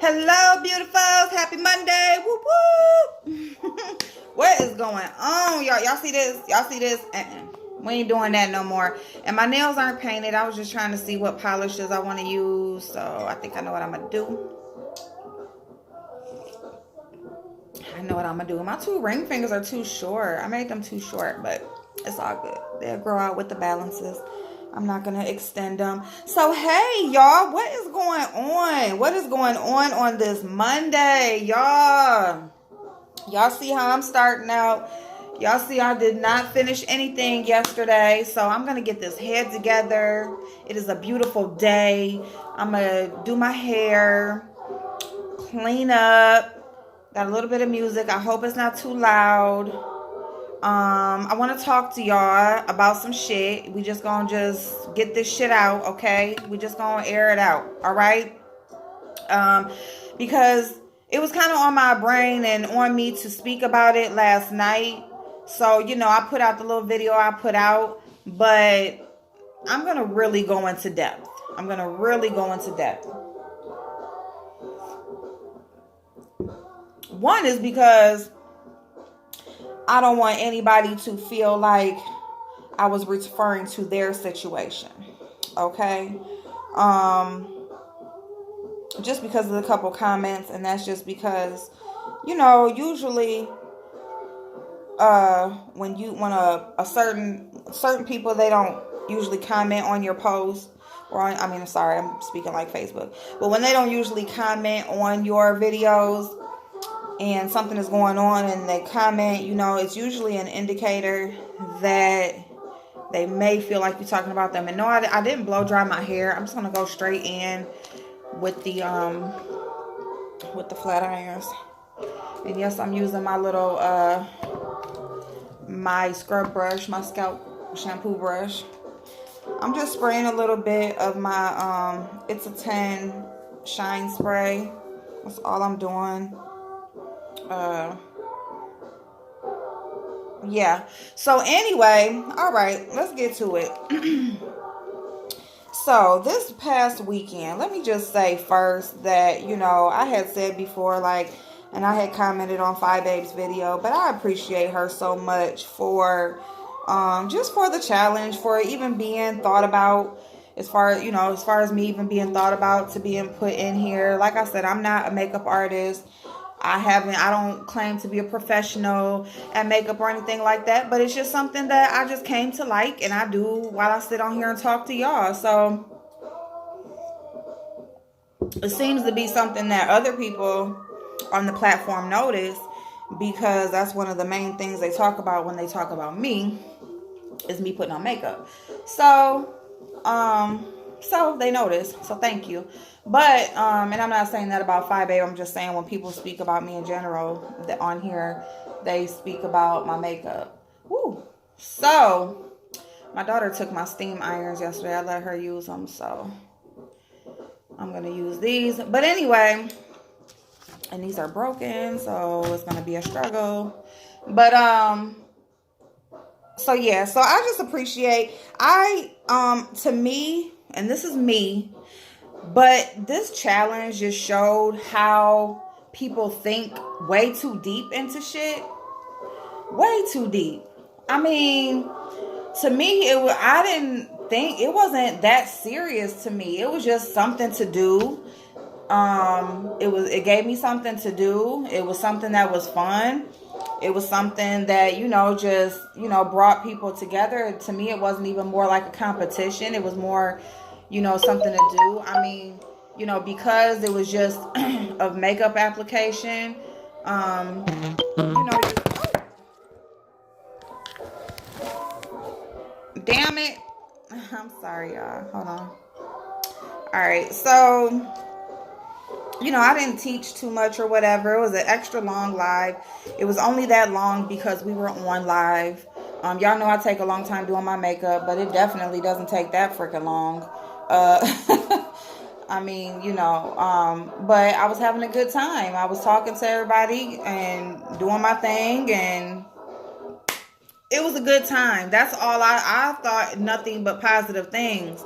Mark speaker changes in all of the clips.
Speaker 1: Hello, beautifuls. Happy Monday. Whoop, whoop. What is going on, y'all? Y'all see this? Y'all see this? We ain't doing that no more. And my nails aren't painted. I was just trying to see what polishes I want to use. So I think I know what I'm going to do. My two ring fingers are too short. I made them too short, but it's all good. They'll grow out with the balances. I'm not going to extend them. So, hey, y'all, what is going on? What is going on this Monday, y'all? Y'all see how I'm starting out? Y'all see I did not finish anything yesterday, so I'm going to get this head together. It is a beautiful day. I'm going to do my hair, clean up. Got a little bit of music. I hope it's not too loud. I want to talk to y'all about some shit. We just gonna get this shit out, okay? We just gonna air it out, all right? Because it was kind of on my brain and on me to speak about it last night. So, I put out the little video I put out, but I'm gonna really go into depth. One is because I don't want anybody to feel like I was referring to their situation. Okay? Just because of a couple comments, and that's just because, usually when a certain people, they don't usually comment on your post I'm speaking like Facebook. But when they don't usually comment on your videos and something is going on and they comment, it's usually an indicator that they may feel like you're talking about them. And no, I didn't blow dry my hair. I'm just going to go straight in with the flat irons. And yes, I'm using my little, my scrub brush, my scalp shampoo brush. I'm just spraying a little bit of my, It's a 10 shine spray. That's all I'm doing. Yeah. So anyway, all right, let's get to it. So this past weekend, let me just say first that, I had said before, and I had commented on Fi Babe's video, but I appreciate her so much for, just for the challenge, for even being thought about, as far as me even being thought about to being put in here. Like I said, I'm not a makeup artist. I don't claim to be a professional at makeup or anything like that, but it's just something that I just came to like, and I do while I sit on here and talk to y'all. So it seems to be something that other people on the platform notice, because that's one of the main things they talk about when they talk about me, is me putting on makeup. So they notice. So thank you. But, and I'm not saying that about Fi Babe. I'm just saying when people speak about me in general, that on here, they speak about my makeup. Woo. So, my daughter took my steam irons yesterday. I let her use them. So, I'm going to use these. But anyway, and these are broken. So, it's going to be a struggle. But, so yeah. So, I just appreciate, to me, and this is me, but this challenge just showed how people think way too deep into shit. Way too deep. I mean, to me, I didn't think, it wasn't that serious to me. It was just something to do. It gave me something to do. It was something that was fun. It was something that, brought people together. To me, it wasn't even more like a competition. It was more, something to do. I mean, because it was just a makeup application, damn it. I'm sorry, y'all. Hold on. All right. So, I didn't teach too much or whatever. It was an extra long live. It was only that long because we were on live. Y'all know I take a long time doing my makeup, but it definitely doesn't take that freaking long. I mean, but I was having a good time. I was talking to everybody and doing my thing, and it was a good time. That's all I thought, nothing but positive things.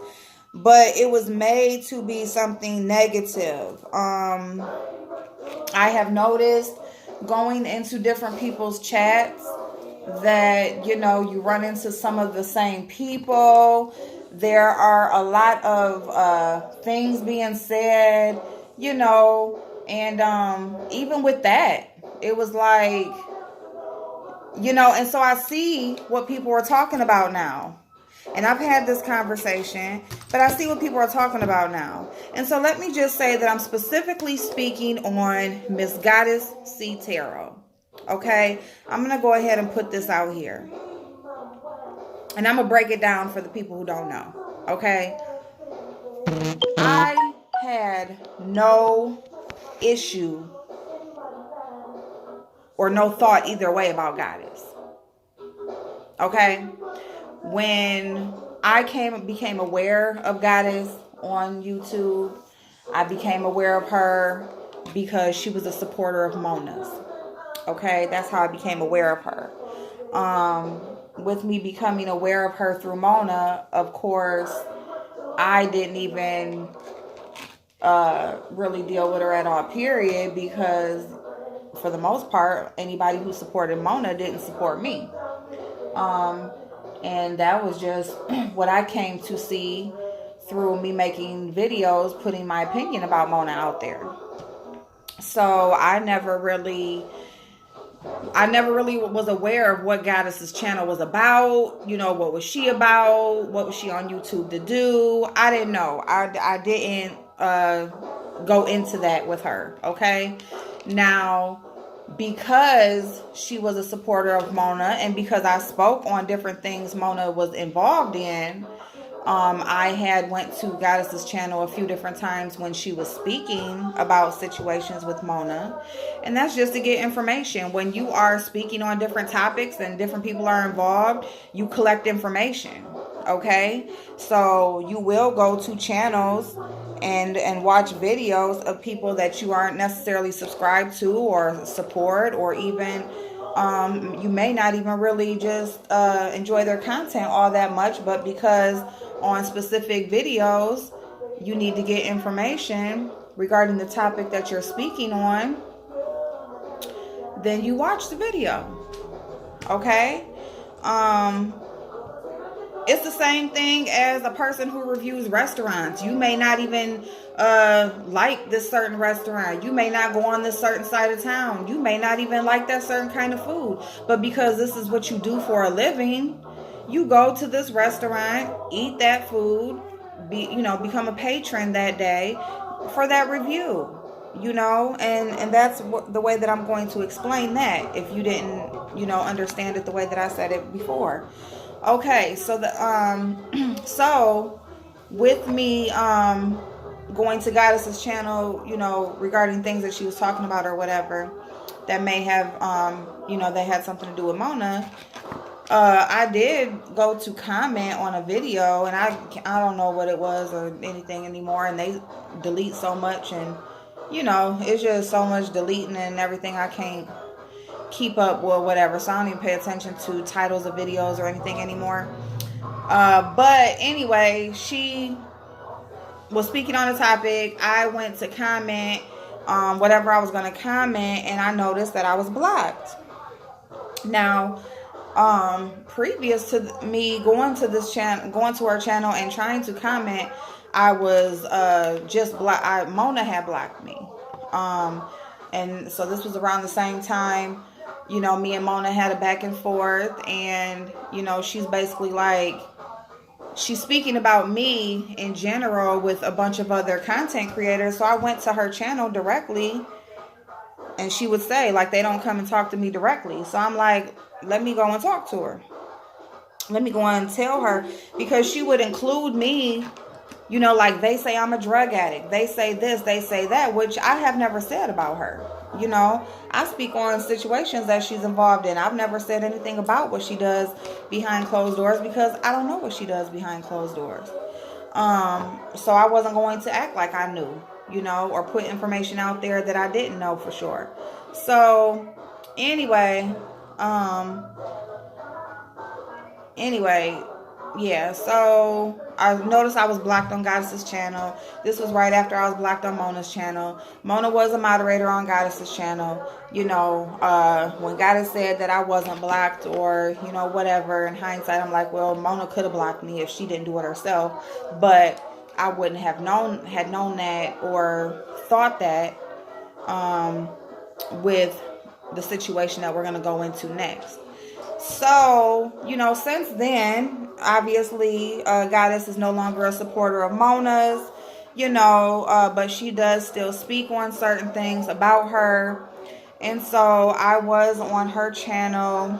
Speaker 1: but it was made to be something negative. I have noticed going into different people's chats that, you run into some of the same people. There are a lot of things being said, and even with that, it was like, and so I see what people are talking about now. And I've had this conversation, but I see what people are talking about now. And so let me just say that I'm specifically speaking on Miss Goddess C. Tarot. Okay? I'm going to go ahead and put this out here. And I'm going to break it down for the people who don't know. Okay? I had no issue or no thought either way about Goddess. Okay? When I became aware of Goddess on YouTube, I became aware of her because she was a supporter of Mona's. Okay, that's how I became aware of her. With me becoming aware of her through Mona, of course, I didn't even really deal with her at all, period, because for the most part, anybody who supported Mona didn't support me. And that was just what I came to see through me making videos, putting my opinion about Mona out there. So I never really was aware of what Goddess's channel was about. What was she about? What was she on YouTube to do? I didn't know. I didn't go into that with her. Okay. Now, because she was a supporter of Mona and because I spoke on different things Mona was involved in, I had went to Goddess's channel a few different times when she was speaking about situations with Mona. And that's just to get information. When you are speaking on different topics and different people are involved, you collect information. Okay? So you will go to channels and watch videos of people that you aren't necessarily subscribed to or support, or even you may not even really just enjoy their content all that much, but because on specific videos you need to get information regarding the topic that you're speaking on, then you watch the video. Okay? It's the same thing as a person who reviews restaurants. You may not even like this certain restaurant. You may not go on this certain side of town. You may not even like that certain kind of food. But because this is what you do for a living, you go to this restaurant, eat that food, become a patron that day for that review. And that's the way that I'm going to explain that if you didn't, understand it the way that I said it before. Okay, so so with me going to Goddess's channel, regarding things that she was talking about or whatever that may have they had something to do with Mona, I did go to comment on a video, and I don't know what it was or anything anymore, and they delete so much, and it's just so much deleting and everything, I can't keep up with whatever, so I don't even pay attention to titles of videos or anything anymore. But anyway, she was speaking on a topic. I went to comment whatever I was going to comment, and I noticed that I was blocked. Now, previous to me going to her channel and trying to comment, I was just blocked. Mona had blocked me. And so this was around the same time, me and Mona had a back and forth, and, she's basically like, she's speaking about me in general with a bunch of other content creators. So I went to her channel directly, and she would say, like, they don't come and talk to me directly. So I'm like, let me go and talk to her. Let me go and tell her, because she would include me, like they say I'm a drug addict. They say this, they say that, which I have never said about her. I speak on situations that she's involved in. I've never said anything about what she does behind closed doors because I don't know what she does behind closed doors. So I wasn't going to act like I knew, or put information out there that I didn't know for sure. So anyway, yeah, so I noticed I was blocked on Goddess's channel. This was right after I was blocked on Mona's channel. Mona was a moderator on Goddess's channel. You know, when Goddess said that I wasn't blocked or, you know, whatever, in hindsight, I'm like, well, Mona could have blocked me if she didn't do it herself. But I wouldn't have known that or thought that with the situation that we're going to go into next. So, you know, since then, obviously, Goddess is no longer a supporter of Mona's, you know, but she does still speak on certain things about her. And so I was on her channel.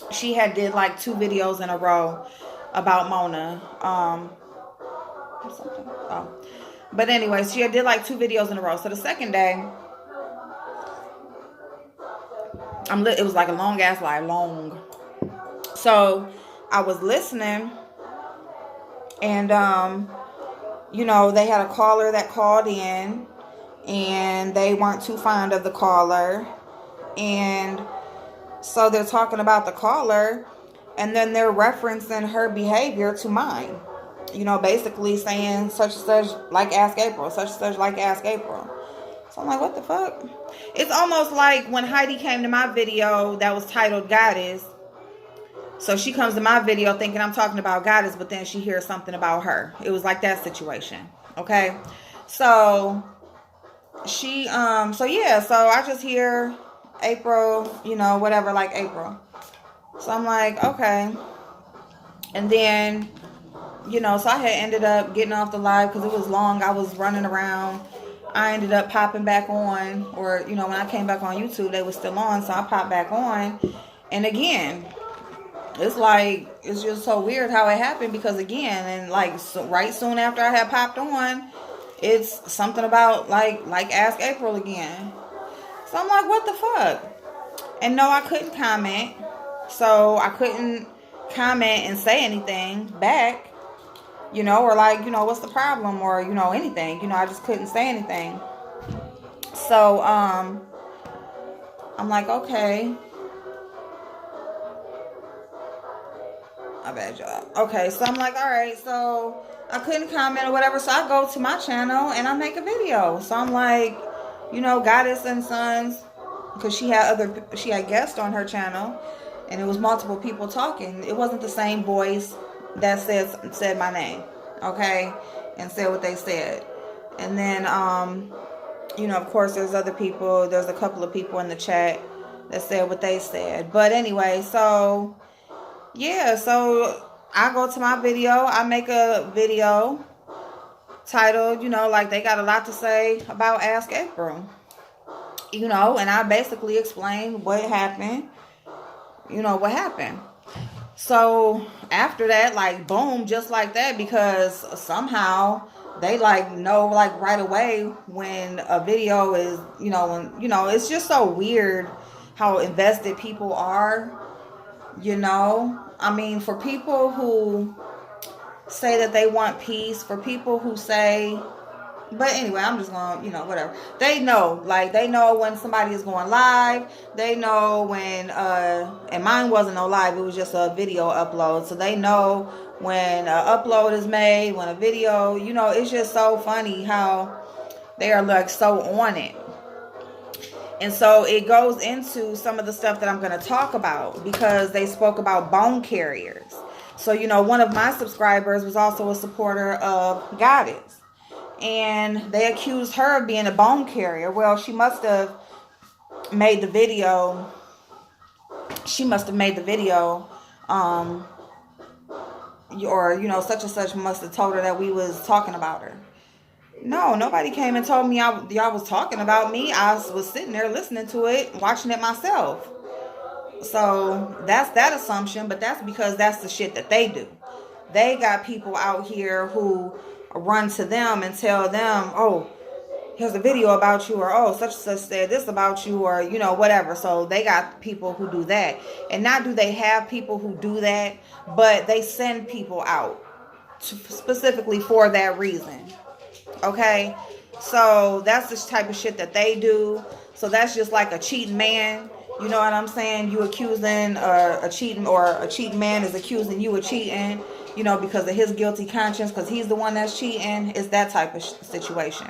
Speaker 1: She had did like 2 videos in a row about Mona. But anyways, she had did like 2 videos in a row. So the second day, it was like a long ass live, long. So I was listening, and you know, they had a caller that called in, and they weren't too fond of the caller, and so they're talking about the caller, and then they're referencing her behavior to mine. You know, basically saying such and such like Ask April, such and such like Ask April. So I'm like, what the fuck? It's almost like when Heidi came to my video that was titled Goddess. So she comes to my video thinking I'm talking about Goddess, but then she hears something about her. It was like that situation. Okay. So she, so yeah, so I just hear April, you know, whatever, like April. So I'm like, okay. And then, you know, so I had ended up getting off the live because it was long. I was running around. I ended up popping back on, or, you know, when I came back on YouTube, they were still on, so I popped back on. And again, it's like, it's just so weird how it happened, because again, and like right soon after I had popped on, it's something about like Ask April again. So I'm like, what the fuck? And no, I couldn't comment. So I couldn't comment and say anything back. You know, or like, you know, what's the problem, or, you know, anything. You know, I just couldn't say anything. So, I'm like, okay. My bad, y'all. Okay, so I'm like, all right, so I couldn't comment or whatever, so I go to my channel and I make a video. So I'm like, you know, Goddess and Sons, because she had guests on her channel, and it was multiple people talking. It wasn't the same voice that said my name, okay, and said what they said. And then, you know, of course, there's other people. There's a couple of people in the chat that said what they said. But anyway, so, yeah, so I go to my video. I make a video titled, you know, like they got a lot to say about Ask April. You know, and I basically explained what happened. You know, what happened. So after that, like, boom, just like that, because somehow they like know like right away when a video is, you know, when, you know, it's just so weird how invested people are, you know. I mean, for people who say that they want peace, for people who say, but anyway, I'm just going, you know, whatever. They know, like, they know when somebody is going live. They know when, and mine wasn't no live. It was just a video upload. So they know when an upload is made, when a video, you know, it's just so funny how they are, like, so on it. And so it goes into some of the stuff that I'm going to talk about, because they spoke about bone carriers. So, you know, one of my subscribers was also a supporter of Goddess. And they accused her of being a bone carrier. Well, she must have made the video. Or, you know, such and such must have told her that we was talking about her. No, nobody came and told me y'all was talking about me. I was sitting there listening to it, watching it myself. So that's that assumption, but that's because that's the shit that they do. They got people out here who run to them and tell them, oh, here's a video about you, or oh, such and such said this about you, or, you know, whatever. So they got people who do that. And not do they have people who do that, but they send people out specifically for that reason. Okay? So that's the type of shit that they do. So that's just like a cheating man. You know what I'm saying? You accusing a cheating, or a cheating man is accusing you of cheating. because of his guilty conscience, because he's the one that's cheating. It's that type of situation.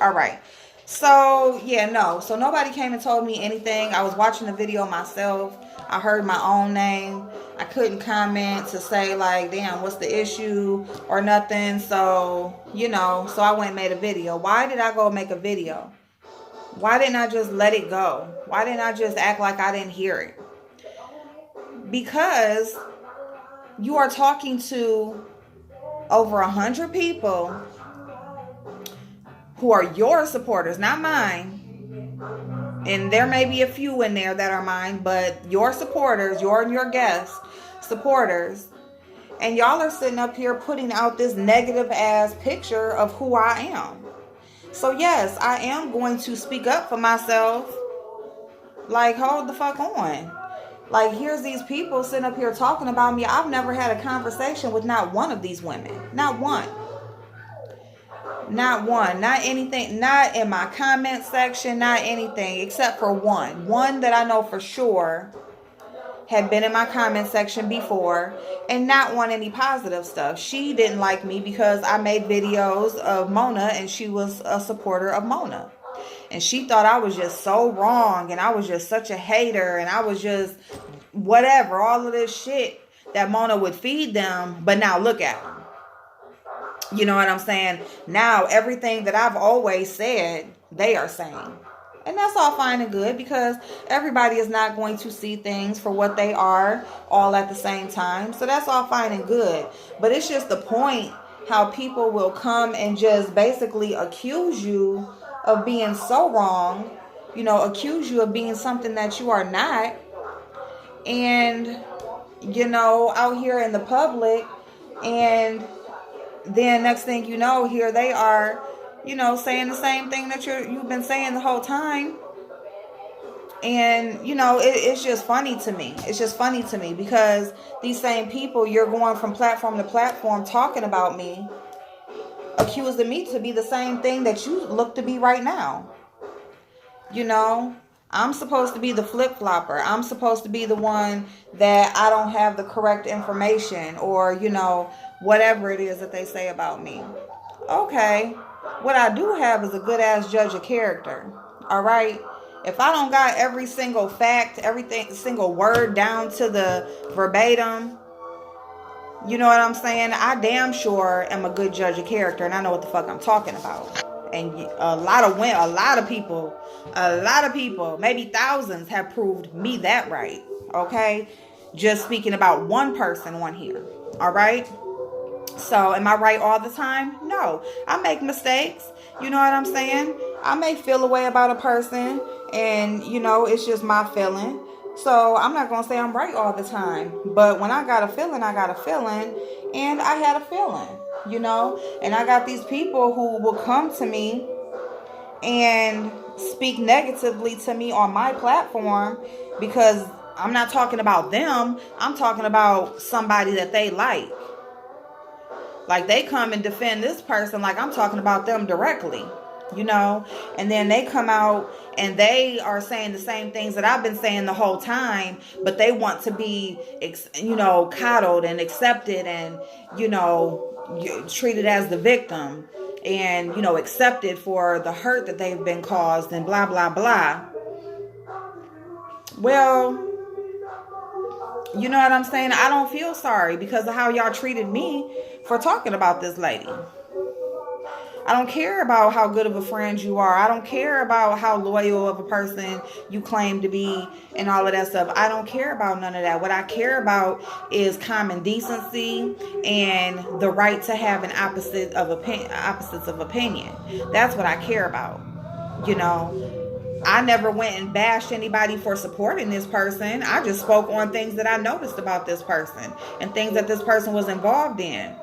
Speaker 1: All right. So, yeah, no. So, nobody came and told me anything. I was watching the video myself. I heard my own name. I couldn't comment to say, like, damn, what's the issue or nothing. So, so I went and made a video. Why did I go make a video? Why didn't I just let it go? Why didn't I just act like I didn't hear it? Because you are talking to over 100 people who are your supporters, not mine. And there may be a few in there that are mine, but your supporters, your guests, supporters. And y'all are sitting up here putting out this negative ass picture of who I am. So yes, I am going to speak up for myself. Like, hold the fuck on. Like, here's these people sitting up here talking about me. I've never had a conversation with not one of these women. Not one. Not one. Not anything. Not in my comment section. Not anything. Except for one. One that I know for sure had been in my comment section before and not want any positive stuff. She didn't like me because I made videos of Mona and she was a supporter of Mona. And she thought I was just so wrong and I was just such a hater and I was just whatever, all of this shit that Mona would feed them. But now look at them. You know what I'm saying? Now everything that I've always said, they are saying. And that's all fine and good because everybody is not going to see things for what they are all at the same time. So that's all fine and good. But it's just the point how people will come and just basically accuse you of being so wrong, accuse you of being something that you are not. And, out here in the public, and then next thing you know, here they are, saying the same thing that you've been saying the whole time. And, it's just funny to me. It's just funny to me because these same people, you're going from platform to platform talking about me, accusing me to be the same thing that you look to be right now. I'm supposed to be the flip-flopper. I'm supposed to be the one that I don't have the correct information or, whatever it is that they say about me. Okay. What I do have is a good-ass judge of character. All right? If I don't got every single fact, everything, single word down to the verbatim, you know what I'm saying? I damn sure am a good judge of character and I know what the fuck I'm talking about. And a lot of people, maybe thousands have proved me that right. Okay? Just speaking about one person on here. All right? So am I right all the time? No. I make mistakes. You know what I'm saying? I may feel a way about a person and, it's just my feeling. So I'm not going to say I'm right all the time. But when I got a feeling, I got a feeling. And I had a feeling, And I got these people who will come to me and speak negatively to me on my platform because I'm not talking about them. I'm talking about somebody that they like. Like they come and defend this person like I'm talking about them directly. And then they come out and they are saying the same things that I've been saying the whole time, but they want to be, coddled and accepted and, treated as the victim and, accepted for the hurt that they've been caused and blah, blah, blah. Well, you know what I'm saying? I don't feel sorry because of how y'all treated me for talking about this lady. I don't care about how good of a friend you are. I don't care about how loyal of a person you claim to be and all of that stuff. I don't care about none of that. What I care about is common decency and the right to have an opposites of opinion. That's what I care about. I never went and bashed anybody for supporting this person. I just spoke on things that I noticed about this person and things that this person was involved in.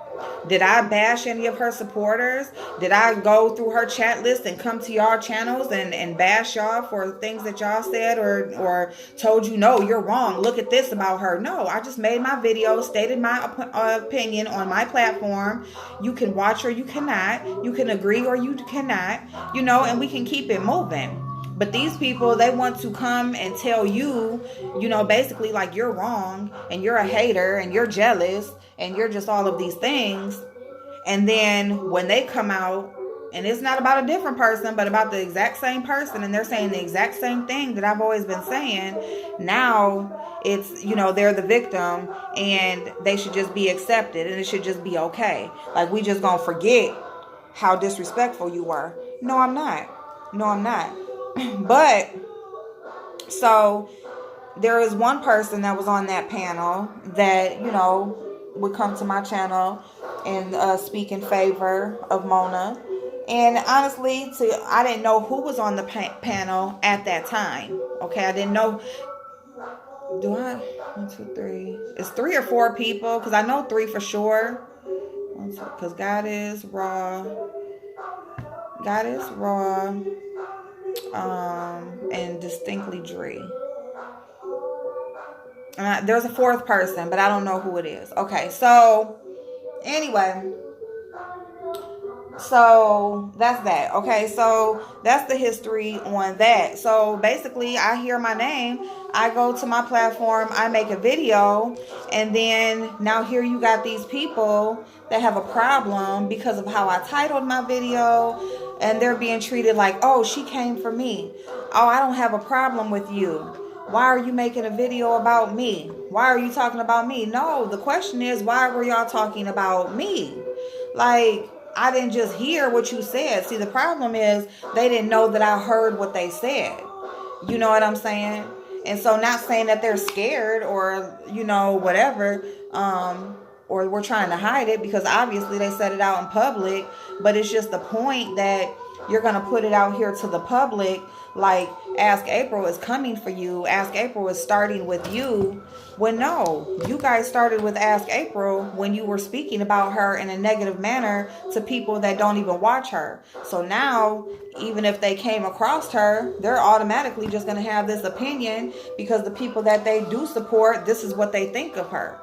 Speaker 1: Did I bash any of her supporters? Did I go through her chat list and come to y'all channels and bash y'all for things that y'all said or told you, no, you're wrong, look at this about her? No, I just made my video, stated my opinion on my platform. You can watch or you cannot. You can agree or you cannot, and we can keep it moving. But these people, they want to come and tell you, basically like you're wrong and you're a hater and you're jealous and you're just all of these things. And then when they come out, and it's not about a different person, but about the exact same person, and they're saying the exact same thing that I've always been saying, now it's, they're the victim and they should just be accepted and it should just be okay. Like, we just gonna forget how disrespectful you were. No, I'm not. But, so, there is one person that was on that panel that, would come to my channel and speak in favor of Mona. And honestly, I didn't know who was on the panel at that time. Okay, I didn't know. Do I? 1, 2, 3. It's 3 or 4 people, because I know 3 for sure. Because God is raw. And distinctly Dree. There's a 4th person, but I don't know who it is. Okay, so anyway, so that's that. Okay, so that's the history on that. So basically, I hear my name, I go to my platform, I make a video, and then now here you got these people that have a problem because of how I titled my video, and they're being treated like, oh, she came for me. Oh, I don't have a problem with you. Why are you making a video about me? Why are you talking about me? No, the question is, why were y'all talking about me? Like, I didn't just hear what you said. See, the problem is they didn't know that I heard what they said. You know what I'm saying? And so, not saying that they're scared or, whatever, or we're trying to hide it, because obviously they said it out in public, but it's just the point that you're going to put it out here to the public, like Ask April is coming for you, Ask April is starting with you, when no, you guys started with Ask April when you were speaking about her in a negative manner to people that don't even watch her. So now, even if they came across her, they're automatically just going to have this opinion because the people that they do support, this is what they think of her.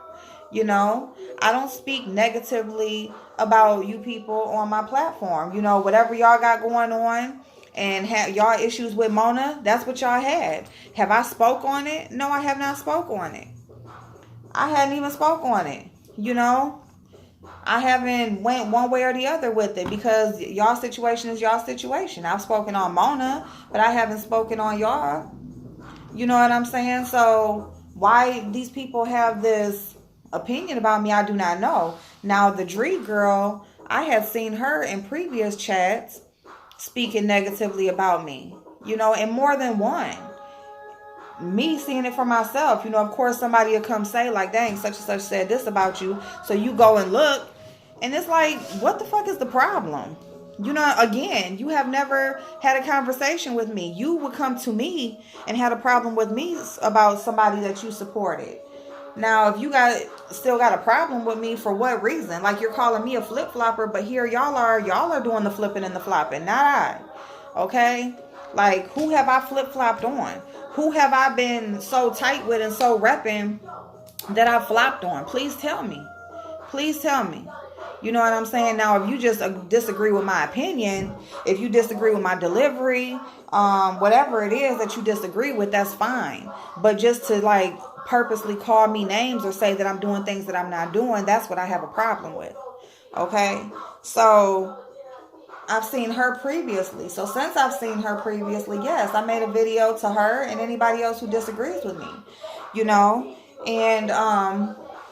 Speaker 1: I don't speak negatively about you people on my platform. Whatever y'all got going on and have y'all issues with Mona, that's what y'all had. Have I spoke on it? No, I have not spoke on it. I hadn't even spoke on it. I haven't went one way or the other with it because y'all situation is y'all situation. I've spoken on Mona, but I haven't spoken on y'all. You know what I'm saying? So why these people have this opinion about me, I do not know. Now, the Dree girl, I had seen her in previous chats speaking negatively about me, and more than one. Me seeing it for myself, of course somebody will come say like, dang, such and such said this about you. So you go and look, and it's like, what the fuck is the problem? Again, you have never had a conversation with me. You would come to me and had a problem with me about somebody that you supported. Now, if you still got a problem with me, for what reason? Like, you're calling me a flip-flopper, but here y'all are doing the flipping and the flopping, not I. Okay? Like, who have I flip-flopped on? Who have I been so tight with and so repping that I flopped on? Please tell me. Please tell me. You know what I'm saying? Now, if you just disagree with my opinion, if you disagree with my delivery, whatever it is that you disagree with, that's fine. But just to like purposely call me names or say that I'm doing things that I'm not doing, that's what I have a problem with. Okay? So I've seen her previously. So since I've seen her previously, yes, I made a video to her and anybody else who disagrees with me, and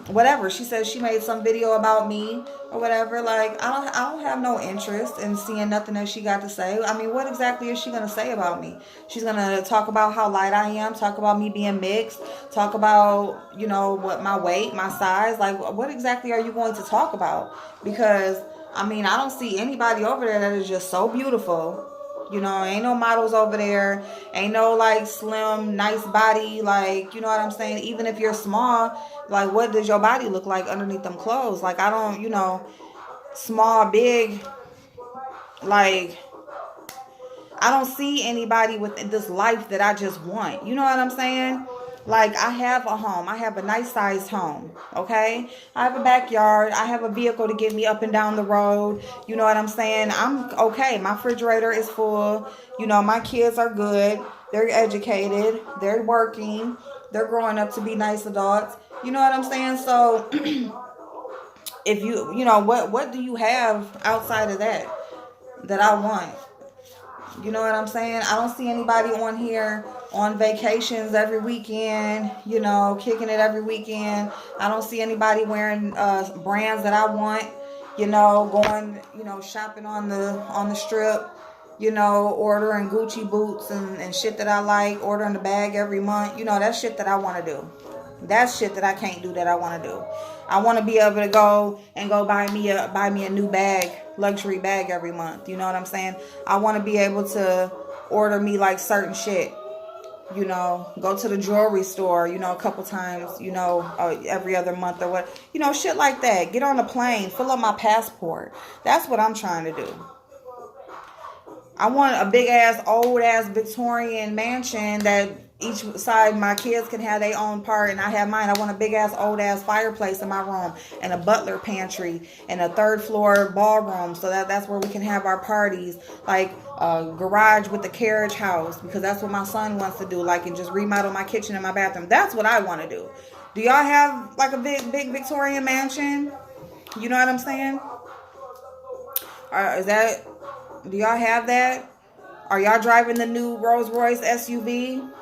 Speaker 1: whatever. She says she made some video about me or whatever. Like, I don't have no interest in seeing nothing that she got to say. I mean, what exactly is she going to say about me? She's going to talk about how light I am, talk about me being mixed, talk about, what my weight, my size. Like, what exactly are you going to talk about? Because, I mean, I don't see anybody over there that is just so beautiful. Ain't no models over there. Ain't no like slim, nice body. Like, you know what I'm saying? Even if you're small, like, what does your body look like underneath them clothes? Like, I don't, small, big, like, I don't see anybody with this life that I just want. You know what I'm saying? Like, I have a home. I have a nice sized home. Okay. I have a backyard. I have a vehicle to get me up and down the road. You know what I'm saying? I'm okay. My refrigerator is full. You know, my kids are good. They're educated. They're working. They're growing up to be nice adults. You know what I'm saying? So if you know, what do you have outside of that I want? You know what I'm saying? I don't see anybody on here on vacations every weekend, you know, kicking it every weekend. I don't see anybody wearing brands that I want, you know, going, you know, shopping on the strip, you know, ordering Gucci boots and shit that I like, ordering the bag every month. You know, that's shit that I want to do. That's shit that I can't do that I want to do. I want to be able to go buy me a new bag, luxury bag every month. You know what I'm saying? I want to be able to order me like certain shit. You know, go to the jewelry store, you know, a couple times, you know, every other month or what. You know, shit like that. Get on a plane, fill up my passport. That's what I'm trying to do. I want a big ass, old ass Victorian mansion that each side my kids can have their own part and I have mine. I want a big ass, old ass fireplace in my room and a butler pantry and a third floor ballroom so that's where we can have our parties. Like a garage with the carriage house because that's what my son wants to do. Like, and just remodel my kitchen and my bathroom. That's what I want to do. Do y'all have like a big Victorian mansion? You know what I'm saying? Do y'all have that? Are y'all driving the new Rolls Royce SUV?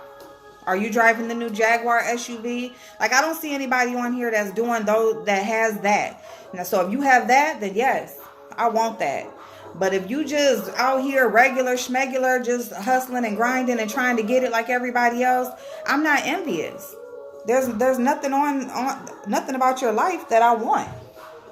Speaker 1: Are you driving the new Jaguar SUV? Like, I don't see anybody on here that's doing those, that has that. Now, so if you have that, then yes, I want that. But if you just out here regular schmegular, just hustling and grinding and trying to get it like everybody else, I'm not envious. There's nothing on nothing about your life that I want.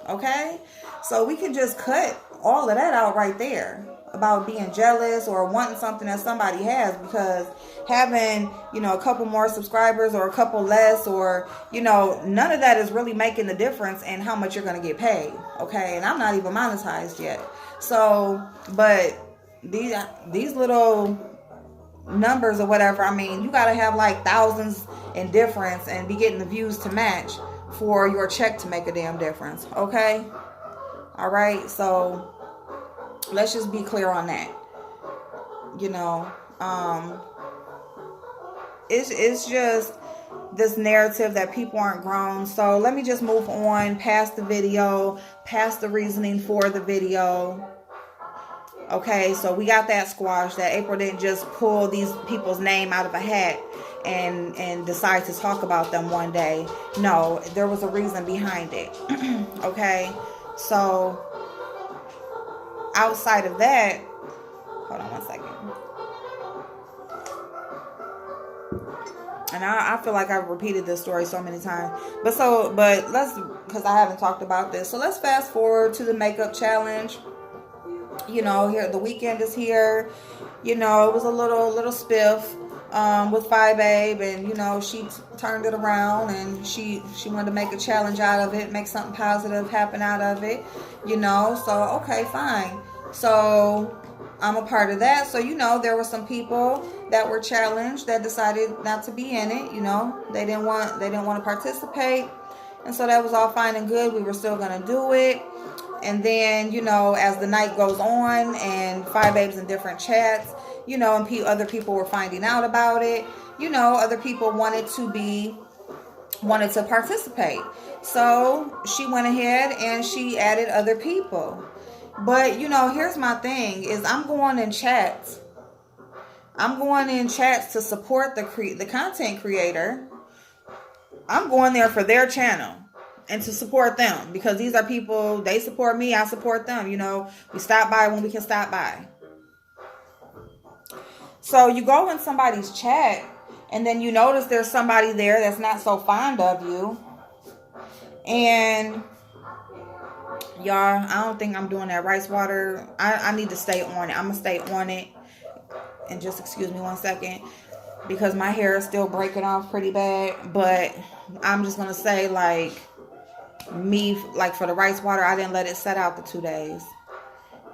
Speaker 1: Okay? So we can just cut all of that out right there about being jealous or wanting something that somebody has, because having, you know, a couple more subscribers or a couple less, or, you know, none of that is really making the difference in how much you're going to get paid. Okay. And I'm not even monetized yet. So, but these little numbers or whatever, I mean, you got to have like thousands in difference and be getting the views to match for your check to make a damn difference. Okay. All right. So let's just be clear on that. You know, it's just this narrative that people aren't grown. So let me just move on past the video, past the reasoning for the video. Okay, so we got that squashed. That April didn't just pull these people's name out of a hat and decide to talk about them one day. No, there was a reason behind it. Okay, so outside of that, hold on one second. And I feel like I've repeated this story so many times. But let's, because I haven't talked about this. So let's fast forward to the makeup challenge. You know, here the weekend is here. You know, it was a little spiff with Phi Babe, and you know, she turned it around and she wanted to make a challenge out of it, make something positive happen out of it. You know, so okay, fine. So I'm a part of that. So, you know, there were some people that were challenged that decided not to be in it. You know, they didn't want to participate, and so that was all fine and good. We were still gonna do it. And then, you know, as the night goes on and Phi Babe's in different chats, you know, and other people were finding out about it, you know, other people wanted to participate. So she went ahead and she added other people. But, you know, here's my thing is I'm going in chats to support the content creator. I'm going there for their channel and to support them, because these are people, they support me, I support them. You know, we stop by when we can stop by. So you go in somebody's chat and then you notice there's somebody there that's not so fond of you. And y'all, I don't think I'm doing that rice water. I need to stay on it. I'm going to stay on it. And just excuse me one second, because my hair is still breaking off pretty bad. But I'm just going to say, like, for the rice water, I didn't let it set out the 2 days.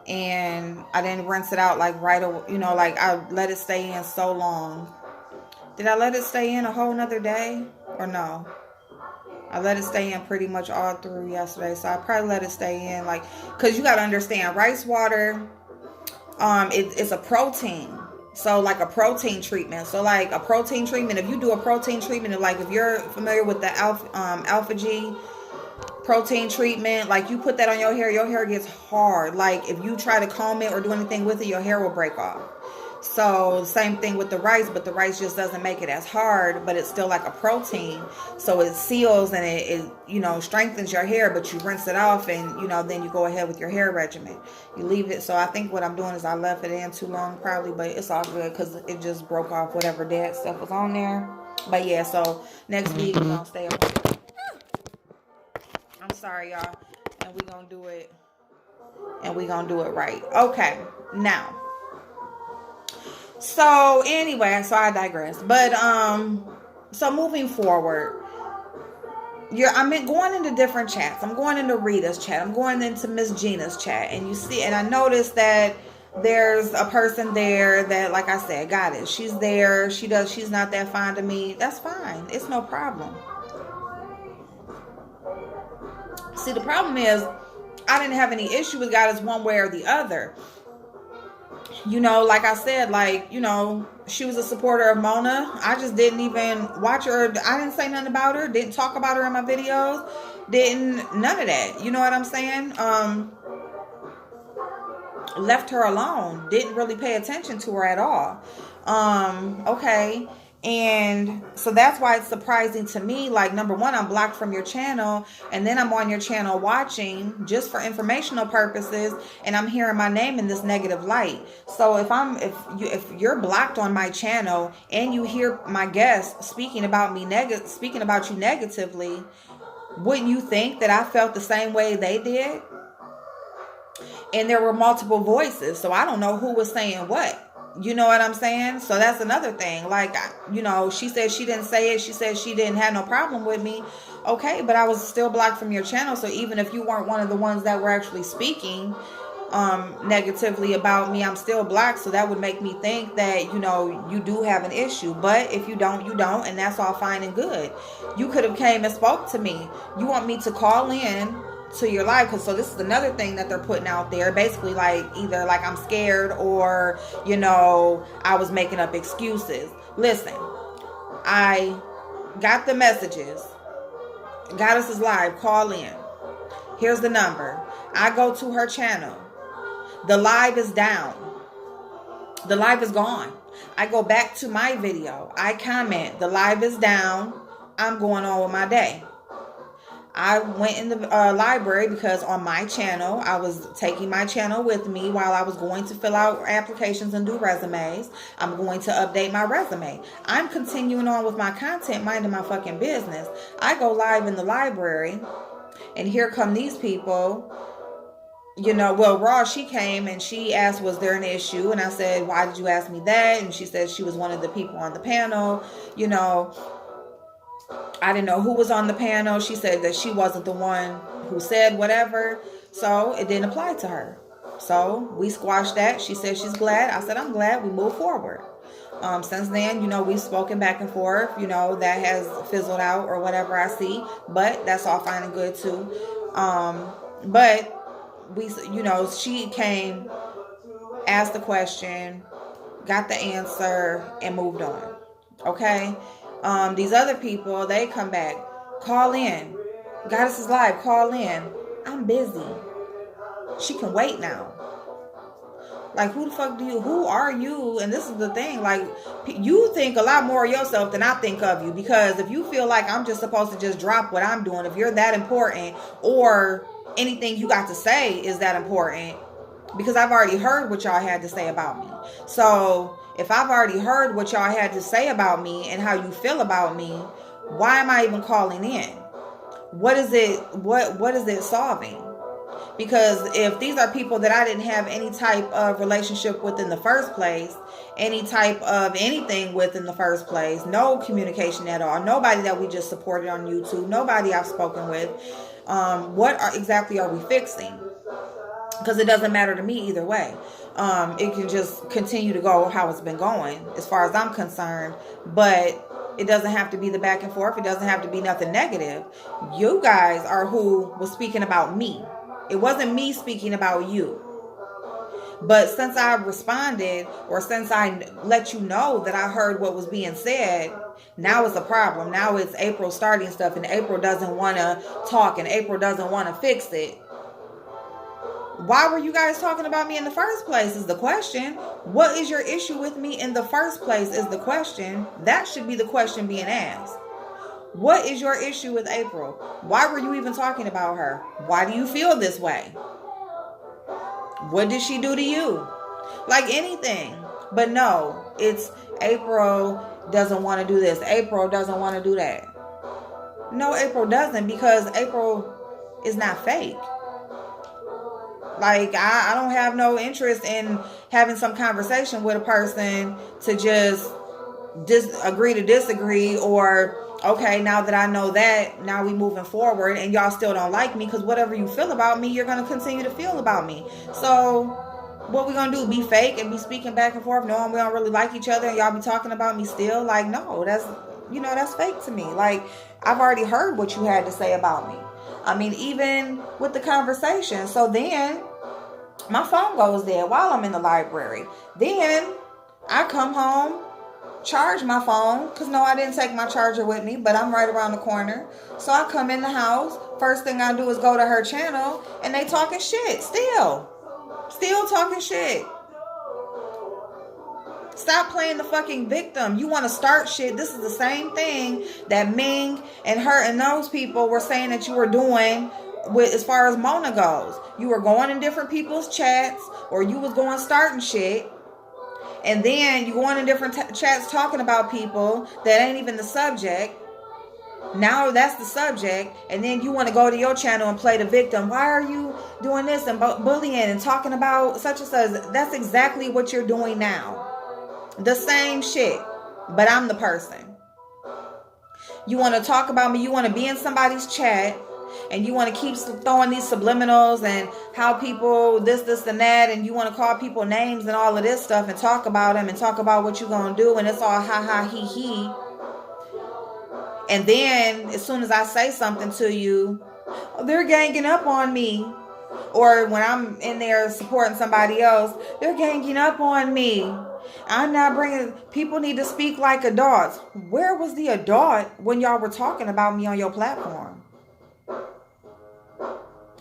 Speaker 1: And I didn't rinse it out like right away. You know, like I let it stay in so long Did I let it stay in a whole nother day or no? I let it stay in pretty much all through yesterday. So I probably let it stay in, like, because you got to understand, rice water, it's a protein. So like a protein treatment. So like a protein treatment, if you do a protein treatment, like if you're familiar with the Alpha G protein treatment, like you put that on your hair gets hard. Like if you try to comb it or do anything with it, your hair will break off. So same thing with the rice, but the rice just doesn't make it as hard, but it's still like a protein. So it seals and it strengthens your hair, but you rinse it off and, then you go ahead with your hair regimen. You leave it. So I think what I'm doing is I left it in too long probably, but it's all good because it just broke off whatever dead stuff was on there. But yeah, so next week we're going to stay up on it. I'm sorry, y'all. And we're going to do it. And we're going to do it right. Okay. Now. So anyway, so I digress. But so moving forward, I'm going into different chats. I'm going into Rita's chat. I'm going into Miss Gina's chat, and I noticed that there's a person there that, like I said, got it. She's there. She's not that fond of me. That's fine. It's no problem. See, the problem is I didn't have any issue with Goddess one way or the other. Like I said, she was a supporter of Mona. I just didn't even watch her. I didn't say nothing about her. Didn't talk about her in my videos. None of that. You know what I'm saying? Left her alone. Didn't really pay attention to her at all. Okay. And so that's why it's surprising to me. Like, number one, I'm blocked from your channel, and then I'm on your channel watching just for informational purposes, and I'm hearing my name in this negative light. So if you're blocked on my channel and you hear my guests speaking about you negatively, wouldn't you think that I felt the same way they did? And there were multiple voices, so I don't know who was saying what. You know what I'm saying? So that's another thing. Like, she said she didn't say it. She said she didn't have no problem with me. Okay, but I was still blocked from your channel. So even if you weren't one of the ones that were actually speaking negatively about me, I'm still blocked. So that would make me think that, you do have an issue. But if you don't, you don't. And that's all fine and good. You could have came and spoke to me. You want me to call in to your life, because so this is another thing that they're putting out there, basically like either like I'm scared or I was making up excuses. Listen, I got the messages. Goddess is live, call in. Here's the number. I go to her channel. The live is down. The live is gone. I go back to my video. I comment. The live is down. I'm going on with my day. I went in the library because on my channel, I was taking my channel with me while I was going to fill out applications and do resumes. I'm going to update my resume. I'm continuing on with my content, minding my fucking business. I go live in the library, and here come these people. Raw, she came and she asked, was there an issue? And I said, why did you ask me that? And she said she was one of the people on the panel. I didn't know who was on the panel. She said that she wasn't the one who said whatever. So it didn't apply to her. So we squashed that. She said she's glad. I said, I'm glad. We moved forward. Since then, we've spoken back and forth. That has fizzled out or whatever I see. But that's all fine and good too. But we, she came, asked the question, got the answer, and moved on. Okay? These other people, they come back, call in. Goddess is live, call in. I'm busy. She can wait now. Like, who are you? And this is the thing, like, you think a lot more of yourself than I think of you, because if you feel like I'm just supposed to just drop what I'm doing, if you're that important, or anything you got to say is that important, because I've already heard what y'all had to say about me. So if I've already heard what y'all had to say about me and how you feel about me, why am I even calling in? What is it solving? Because if these are people that I didn't have any type of relationship with in the first place, any type of anything with in the first place, no communication at all, nobody that we just supported on YouTube, nobody I've spoken with, exactly are we fixing? Because it doesn't matter to me either way. it can just continue to go how it's been going as far as I'm concerned. But it doesn't have to be the back and forth. It doesn't have to be nothing negative. You guys are who was speaking about me. It wasn't me speaking about you. But since I responded, or since I let you know that I heard what was being said, now it's a problem. Now it's April starting stuff, and April doesn't want to talk, and April doesn't want to fix it. Why were you guys talking about me in the first place is the question. What is your issue with me in the first place is the question. That should be the question being asked. What is your issue with April? Why were you even talking about her? Why do you feel this way? What did she do to you? Like anything. But no, it's April doesn't want to do this. April doesn't want to do that. No, April doesn't, because April is not fake. Like, I don't have no interest in having some conversation with a person to just agree to disagree, or, okay, now that I know that, now we moving forward, and y'all still don't like me, because whatever you feel about me, you're going to continue to feel about me. So what we going to do, be fake and be speaking back and forth knowing we don't really like each other, and y'all be talking about me still? Like, no, that's fake to me. Like, I've already heard what you had to say about me. I mean, even with the conversation. So then my phone goes dead while I'm in the library. Then I come home, charge my phone, because no, I didn't take my charger with me, but I'm right around the corner. So I come in the house. First thing I do is go to her channel, and they talking shit. Still talking shit. Stop playing the fucking victim. You want to start shit. This is the same thing that Ming and her and those people were saying that you were doing with, as far as Mona goes. You were going in different people's chats, or you was going starting shit. And then you going in different chats talking about people that ain't even the subject. Now that's the subject. And then you want to go to your channel and play the victim. Why are you doing this and bullying and talking about such and such? That's exactly what you're doing now. The same shit. But I'm the person. You want to talk about me. You want to be in somebody's chat. And you want to keep throwing these subliminals and how people this, and that. And you want to call people names and all of this stuff and talk about them and talk about what you're going to do. And it's all ha ha he he. And then as soon as I say something to you, they're ganging up on me. Or when I'm in there supporting somebody else, they're ganging up on me. I'm not bringing... People need to speak like adults. Where was the adult when y'all were talking about me on your platform?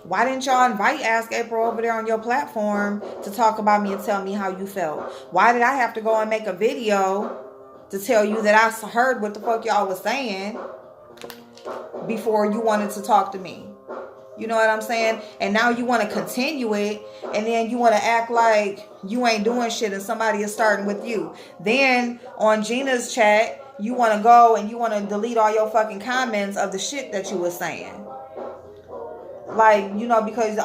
Speaker 1: Why didn't y'all invite Ask April over there on your platform to talk about me and tell me how you felt? Why did I have to go and make a video to tell you that I heard what the fuck y'all was saying before you wanted to talk to me? You know what I'm saying? And now you want to continue it, and then you want to act like you ain't doing shit and somebody is starting with you. Then on Gina's chat, you want to go and you want to delete all your fucking comments of the shit that you was saying. Like, you know, because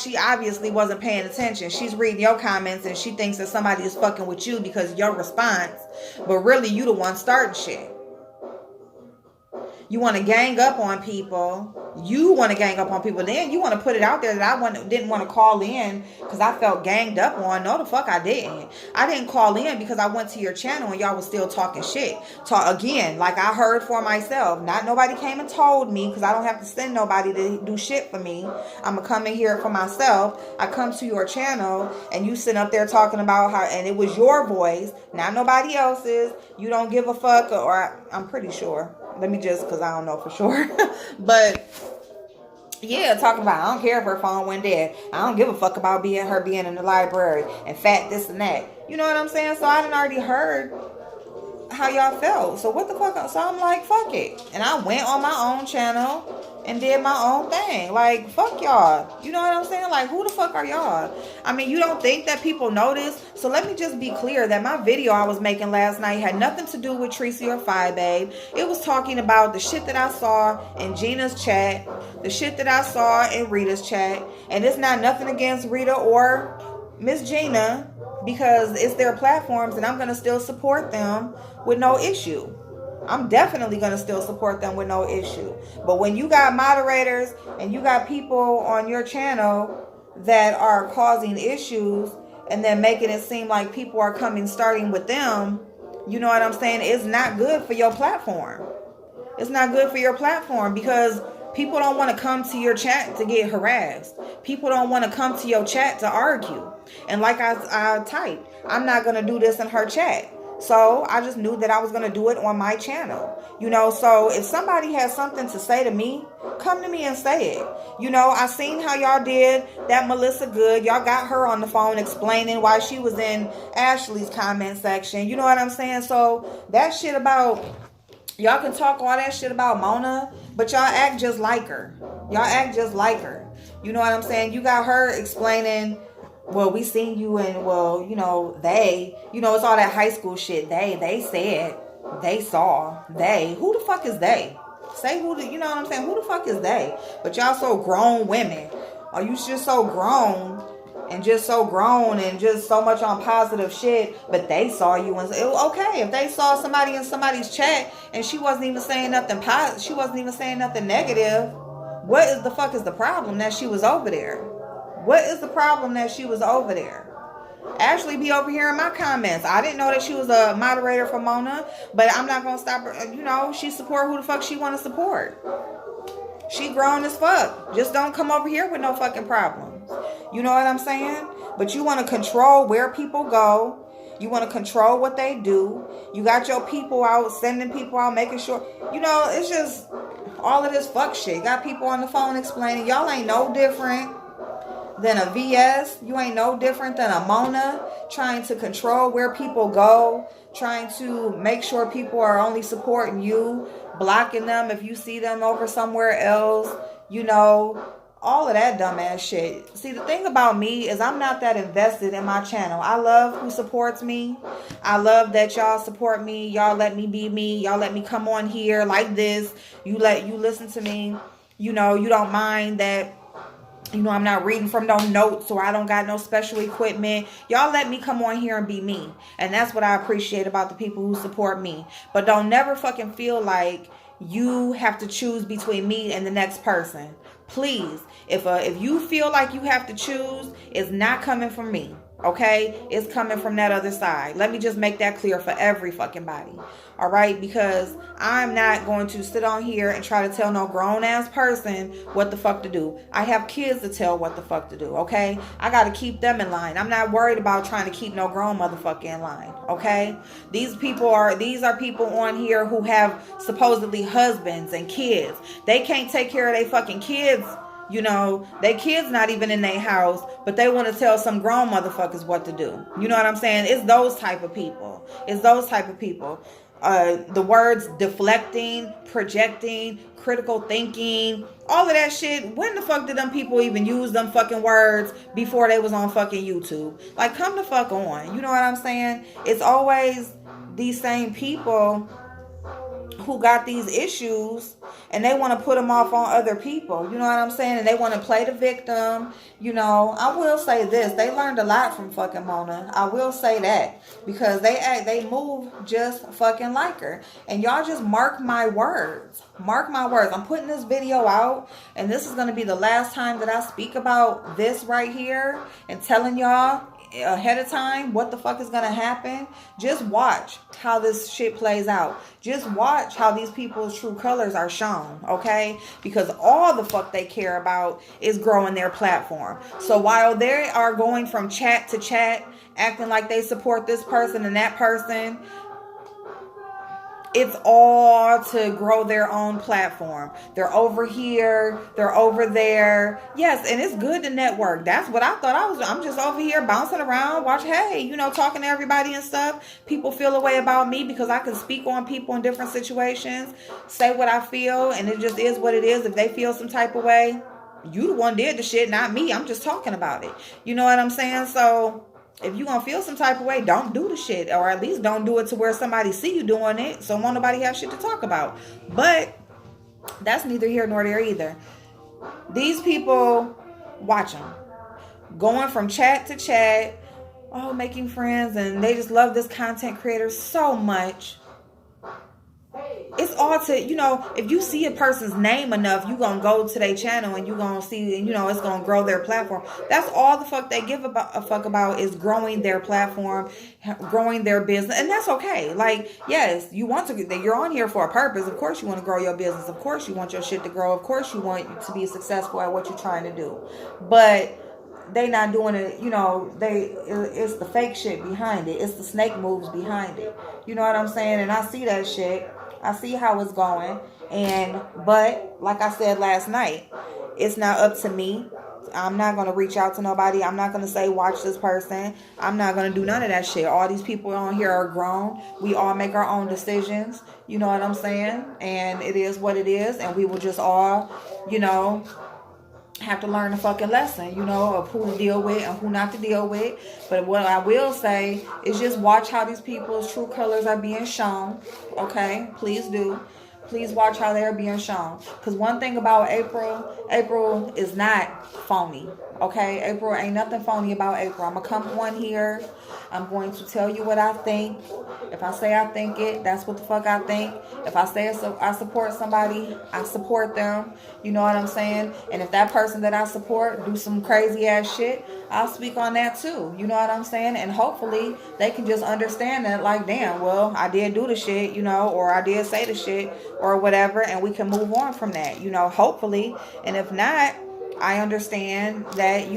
Speaker 1: she obviously wasn't paying attention. She's reading your comments and she thinks that somebody is fucking with you because of your response. But really, you the one starting shit. You want to gang up on people. You want to gang up on people. Then you want to put it out there that I didn't want to call in because I felt ganged up on. No, the fuck I didn't. I didn't call in because I went to your channel and y'all was still talking shit. Again, like I heard for myself. Not nobody came and told me, because I don't have to send nobody to do shit for me. I'm going to come and hear it for myself. I come to your channel and you sit up there talking about how, and it was your voice, not nobody else's. You don't give a fuck, or I'm pretty sure. Let me just, because I don't know for sure. But yeah, talking about, I don't care if her phone went dead. I don't give a fuck about her being in the library and fat this and that. You know what I'm saying? So I done already heard how y'all felt. So what the fuck? So I'm like, fuck it. And I went on my own channel and did my own thing. Like, fuck y'all. You know what I'm saying? Like, who the fuck are y'all? I mean, you don't think that people notice? So let me just be clear that my video I was making last night had nothing to do with Tracy or Fi Babe. It was talking about the shit that I saw in Gina's chat, the shit that I saw in Rita's chat. And it's not nothing against Rita or Miss Gina, because it's their platforms and I'm going to still support them with no issue. I'm definitely going to still support them with no issue. But when you got moderators and you got people on your channel that are causing issues, and then making it seem like people are starting with them, you know what I'm saying, it's not good for your platform. It's not good for your platform because people don't want to come to your chat to get harassed. People don't want to come to your chat to argue. And like I typed, I'm not going to do this in her chat. So I just knew that I was going to do it on my channel. You know, so if somebody has something to say to me, come to me and say it. You know, I seen how y'all did that Melissa Good. Y'all got her on the phone explaining why she was in Ashley's comment section. You know what I'm saying? So that shit about... Y'all can talk all that shit about Mona, but y'all act just like her. Y'all act just like her. You know what I'm saying? You got her explaining, well, we seen you and, well, you know, they, you know, it's all that high school shit. They said, they saw, they. Who the fuck is they? Say who the, you know what I'm saying? Who the fuck is they? But y'all so grown women. Are you just so grown? And just so grown and just so much on positive shit, but they saw you and okay, if they saw somebody in somebody's chat and she wasn't even saying nothing positive, she wasn't even saying nothing negative, what is the fuck is the problem that she was over there? What is the problem that she was over there? Ashley be over here in my comments. I didn't know that she was a moderator for Mona, but I'm not gonna stop her. You know, she support who the fuck she want to support. She grown as fuck. Just don't come over here with no fucking problems. You know what I'm saying? But you want to control where people go. You want to control what they do. You got your people out, sending people out, making sure. You know, it's just all of this fuck shit. You got people on the phone explaining. Y'all ain't no different than a VS. You ain't no different than a Mona trying to control where people go. Trying to make sure people are only supporting you. Blocking them if you see them over somewhere else. You know, all of that dumbass shit. See, the thing about me is I'm not that invested in my channel. I love who supports me. I love that y'all support me. Y'all let me be me. Y'all let me come on here like this. You listen to me. You know, you don't mind that, you know, I'm not reading from no notes or I don't got no special equipment. Y'all let me come on here and be me. And that's what I appreciate about the people who support me. But don't never fucking feel like you have to choose between me and the next person. Please, if you feel like you have to choose, it's not coming from me. Okay? It's coming from that other side. Let me just make that clear for every fucking body. All right? Because I'm not going to sit on here and try to tell no grown ass person what the fuck to do. I have kids to tell what the fuck to do. Okay? I got to keep them in line. I'm not worried about trying to keep no grown motherfucker in line. Okay? These are people on here who have supposedly husbands and kids. They can't take care of their fucking kids. You know, their kids not even in their house, but they want to tell some grown motherfuckers what to do. You know what I'm saying? It's those type of people. It's those type of people. The words deflecting, projecting, critical thinking, all of that shit. When the fuck did them people even use them fucking words before they was on fucking YouTube? Like, come the fuck on. You know what I'm saying? It's always these same people who got these issues and they want to put them off on other people. You know what I'm saying? And they want to play the victim. You know, I will say this. They learned a lot from fucking Mona. I will say that. Because they move just fucking like her. And y'all just mark my words. Mark my words. I'm putting this video out. And this is going to be the last time that I speak about this right here. And telling y'all ahead of time what the fuck is gonna happen. Just watch how this shit plays out. Just watch how these people's true colors are shown, okay? Because all the fuck they care about is growing their platform. So while they are going from chat to chat, acting like they support this person and that person, it's all to grow their own platform. They're over here. They're over there. Yes, and it's good to network. That's what I thought I'm just over here bouncing around. Watch, hey, you know, talking to everybody and stuff. People feel a way about me because I can speak on people in different situations. Say what I feel, and it just is what it is. If they feel some type of way, you the one did the shit, not me. I'm just talking about it. You know what I'm saying? So if you gonna feel some type of way, don't do the shit. Or at least don't do it to where somebody see you doing it. So won't nobody have shit to talk about. But that's neither here nor there either. These people, watch them. Going from chat to chat. Oh, making friends. And they just love this content creator so much. Hey. it's all to, if you see a person's name enough, you gonna go to their channel and you gonna see, it's gonna grow their platform. That's all the fuck they give a fuck about, is growing their platform, growing their business. And that's okay. Like, yes, you're on here for a purpose. Of course you want to grow your business. Of course you want your shit to grow. Of course you want to be successful at what you're trying to do. But they not doing it, it's the fake shit behind it. It's the snake moves behind it. You know what I'm saying? And I see that shit. I see how it's going. But like I said last night, it's not up to me. I'm not going to reach out to nobody. I'm not going to say, watch this person. I'm not going to do none of that shit. All these people on here are grown. We all make our own decisions. You know what I'm saying? And it is what it is. And we will just all, have to learn a fucking lesson, of who to deal with and who not to deal with. But what I will say is just watch how these people's true colors are being shown. Okay? Please do. Please watch how they're being shown. Because one thing about April is not phony. Okay? April, ain't nothing phony about April. I'm going to come on here. I'm going to tell you what I think. If I say I think it, that's what the fuck I think. If I say I support somebody, I support them. You know what I'm saying? And if that person that I support do some crazy ass shit, I'll speak on that too. You know what I'm saying? And hopefully they can just understand that, like, damn, well, I did do the shit, or I did say the shit or whatever, and we can move on from that, hopefully. And if not, I understand that,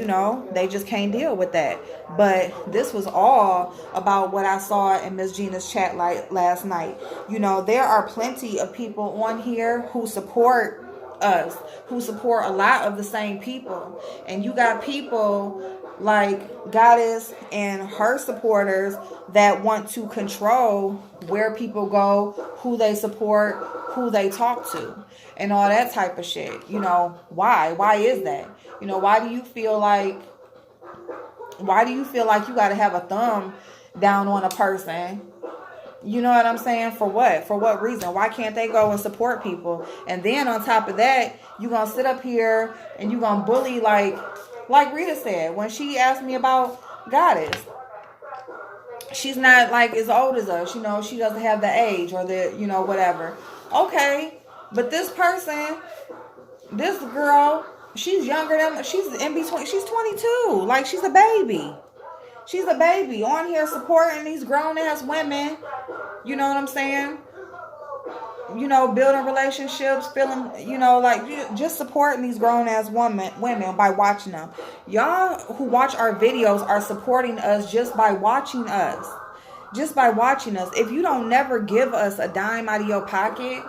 Speaker 1: they just can't deal with that. But this was all about what I saw in Miss Gina's chat last night. There are plenty of people on here who support us, who support a lot of the same people. And you got people like Goddess and her supporters that want to control where people go, who they support, who they talk to, and all that type of shit. Why is that? Why do you feel like you got to have a thumb down on a person? You know what I'm saying? For what? For what reason? Why can't they go and support people? And then on top of that, you going to sit up here and you going to bully like Rita said when she asked me about Goddess. She's not like as old as us. She doesn't have the age or the, whatever. Okay. But this person, this girl, she's younger than, she's in between, she's 22. Like, she's a baby. She's a baby on here supporting these grown ass women. You know what I'm saying? Building relationships, feeling, just supporting these grown ass women by watching them. Y'all who watch our videos are supporting us just by watching us. Just by watching us. If you don't never give us a dime out of your pocket,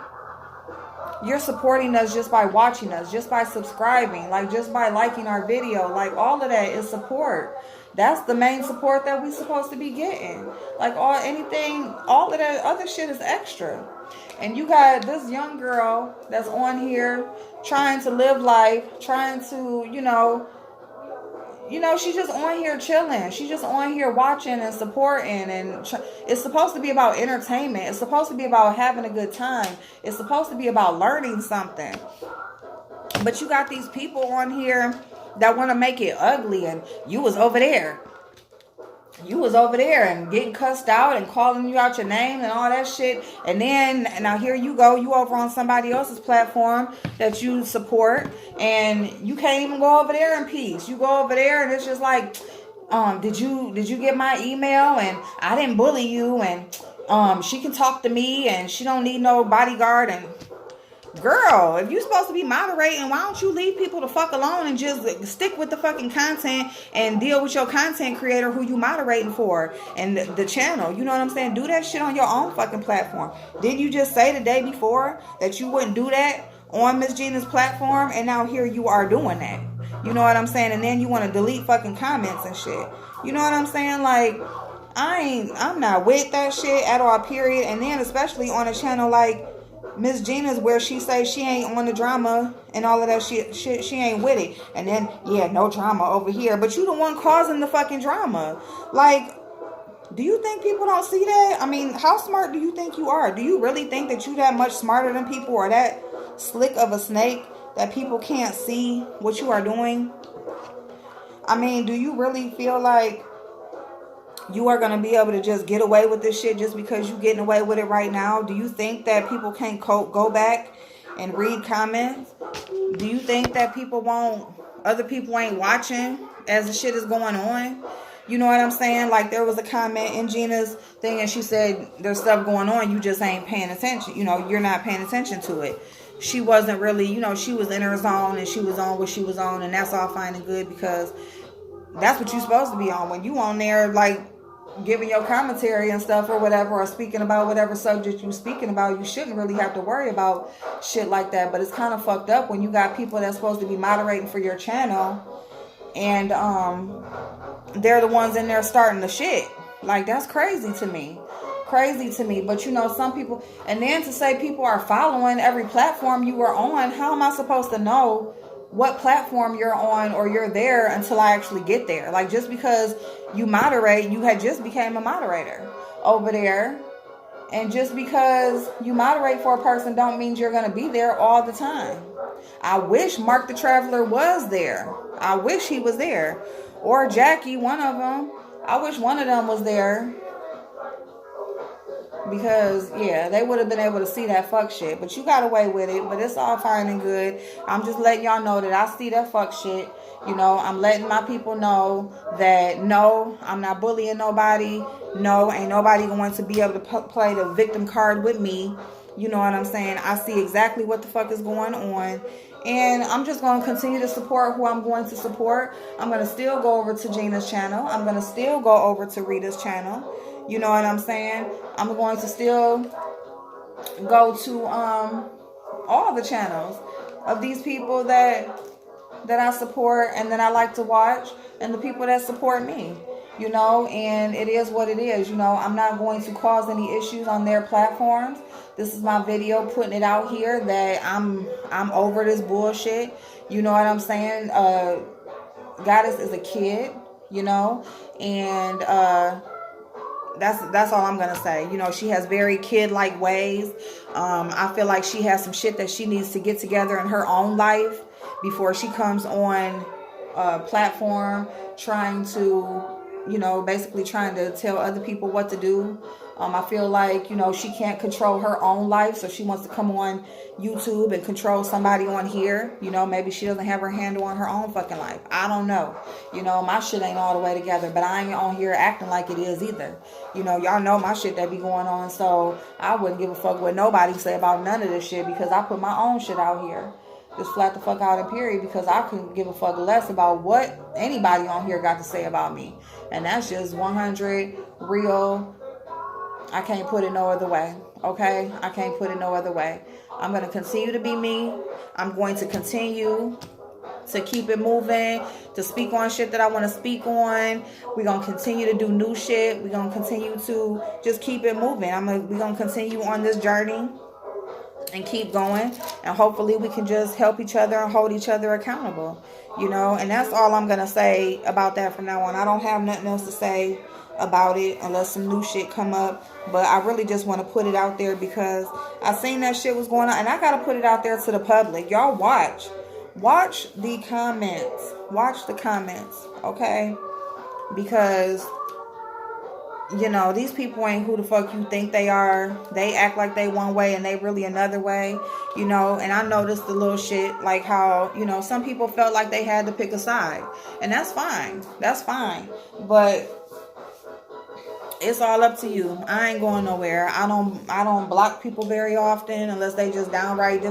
Speaker 1: you're supporting us just by watching us, just by subscribing, just by liking our video. All of that is support. That's the main support that we're supposed to be getting. All of that other shit is extra. And you got this young girl that's on here trying to live life, trying to, she's just on here chilling. She's just on here watching and supporting. And it's supposed to be about entertainment. It's supposed to be about having a good time. It's supposed to be about learning something. But you got these people on here that want to make it ugly, and you was over there and getting cussed out and calling you out your name and all that shit. And then now here you go, you over on somebody else's platform that you support, and you can't even go over there in peace. You go over there and it's just like, did you get my email? And I didn't bully you, and she can talk to me, and she don't need no bodyguard. And girl, if you're supposed to be moderating, why don't you leave people the fuck alone and just stick with the fucking content and deal with your content creator who you moderating for and the channel? You know what I'm saying? Do that shit on your own fucking platform. Didn't you just say the day before that you wouldn't do that on Miss Gina's platform? And now here you are doing that. You know what I'm saying? And then you want to delete fucking comments and shit. You know what I'm saying? I'm not with that shit at all, period. And then especially on a channel like Miss Gina's, where she says she ain't on the drama and all of that shit, she ain't with it. And then, yeah, no drama over here. But you the one causing the fucking drama. Do you think people don't see that? I mean, how smart do you think you are? Do you really think that you that much smarter than people, or that slick of a snake that people can't see what you are doing? I mean, do you really feel like you are going to be able to just get away with this shit just because you getting away with it right now? Do you think that people can't go back and read comments? Do you think that other people ain't watching as the shit is going on? You know what I'm saying? Like, there was a comment in Gina's thing and she said, there's stuff going on, you just ain't paying attention. You're not paying attention to it. She wasn't really, she was in her zone and she was on what she was on, and that's all fine and good because that's what you're supposed to be on. When you on there, like, giving your commentary and stuff or whatever, or speaking about whatever subject you're speaking about, you shouldn't really have to worry about shit like that. But it's kind of fucked up when you got people that's supposed to be moderating for your channel and they're the ones in there starting the shit. Like, that's crazy to me. But some people, and then to say people are following every platform you are on, how am I supposed to know what platform you're on or you're there until I actually get there? Like, just because you moderate, you had just became a moderator over there, and just because you moderate for a person don't mean you're going to be there all the time. I wish Mark the Traveler was there. I wish he was there, or Jackie, one of them. I wish one of them was there, because they would have been able to see that fuck shit. But you got away with it. But it's all fine and good. I'm just letting y'all know that I see that fuck shit. I'm letting my people know that no, I'm not bullying nobody. No, ain't nobody going to be able to play the victim card with me. You know what I'm saying? I see exactly what the fuck is going on. And I'm just going to continue to support who I'm going to support. I'm going to still go over to Gina's channel. I'm going to still go over to Rita's channel. You know what I'm saying? I'm going to still go to all the channels of these people that I support and that I like to watch, and the people that support me. And it is what it is. I'm not going to cause any issues on their platforms. This is my video putting it out here that I'm over this bullshit. You know what I'm saying? Goddess is a kid, and that's all I'm gonna say. She has very kid-like ways. I feel like she has some shit that she needs to get together in her own life before she comes on a platform trying to, basically trying to tell other people what to do. I feel like, she can't control her own life, so she wants to come on YouTube and control somebody on here. Maybe she doesn't have her handle on her own fucking life. I don't know. My shit ain't all the way together, but I ain't on here acting like it is either. Y'all know my shit that be going on, so I wouldn't give a fuck what nobody say about none of this shit, because I put my own shit out here. Just flat the fuck out, and period, because I couldn't give a fuck less about what anybody on here got to say about me. And that's just 100 real. I can't put it no other way. Okay? I can't put it no other way. I'm going to continue to be me. I'm going to continue to keep it moving, to speak on shit that I want to speak on. We're going to continue to do new shit. We're going to continue to just keep it moving. We're going to continue on this journey and keep going. And hopefully we can just help each other and hold each other accountable. And that's all I'm going to say about that from now on. I don't have nothing else to say about it unless some new shit come up. But I really just want to put it out there because I seen that shit was going on, and I got to put it out there to the public. Y'all watch the comments. Watch the comments, okay? Because these people ain't who the fuck you think they are. They act like they one way and they really another way, and I noticed the little shit, like how, some people felt like they had to pick a side, and that's fine. But it's all up to you. I ain't going nowhere. I don't block people very often unless they just downright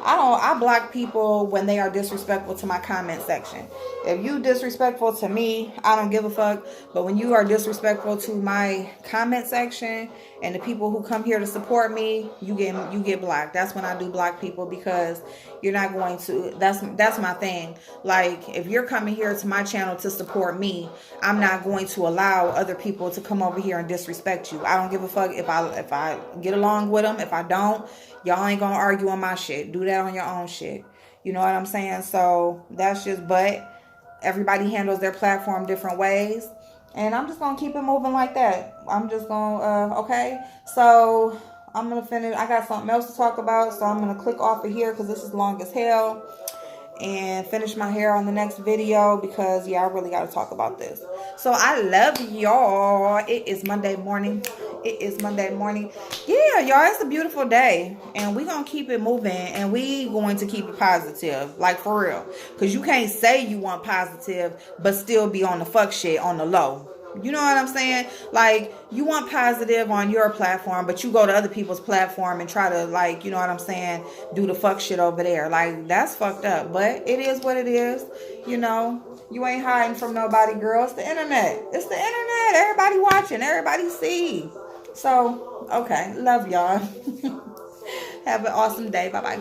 Speaker 1: I block people when they are disrespectful to my comment section. If you disrespectful to me, I don't give a fuck. But when you are disrespectful to my comment section and the people who come here to support me, you get blocked. That's when I do block people, because you're not going to. That's my thing. Like, if you're coming here to my channel to support me, I'm not going to allow other people to come over here and disrespect you. I don't give a fuck if I get along with them. If I don't, y'all ain't gonna argue on my shit. Do that on your own shit. You know what I'm saying? So that's just, but everybody handles their platform different ways. And I'm just going to keep it moving like that. I'm just going to, okay. So I'm going to finish. I got something else to talk about. So I'm going to click off of here because this is long as hell. and finish my hair on the next video because, yeah, I really got to talk about this. So I love y'all. It is Monday morning. It is Monday morning. Yeah, y'all, it's a beautiful day. And we going to keep it moving. And we going to keep it positive. Like, for real. Because you can't say you want positive, but still be on the fuck shit on the low. You know what I'm saying? Like, you want positive on your platform, but you go to other people's platform and try to, like, you know what I'm saying, do the fuck shit over there. Like, that's fucked up. But it is what it is. You know, you ain't hiding from nobody, girl. It's the internet. It's the internet. Everybody watching. Everybody see. So, okay. Love y'all. Have an awesome day. Bye-bye.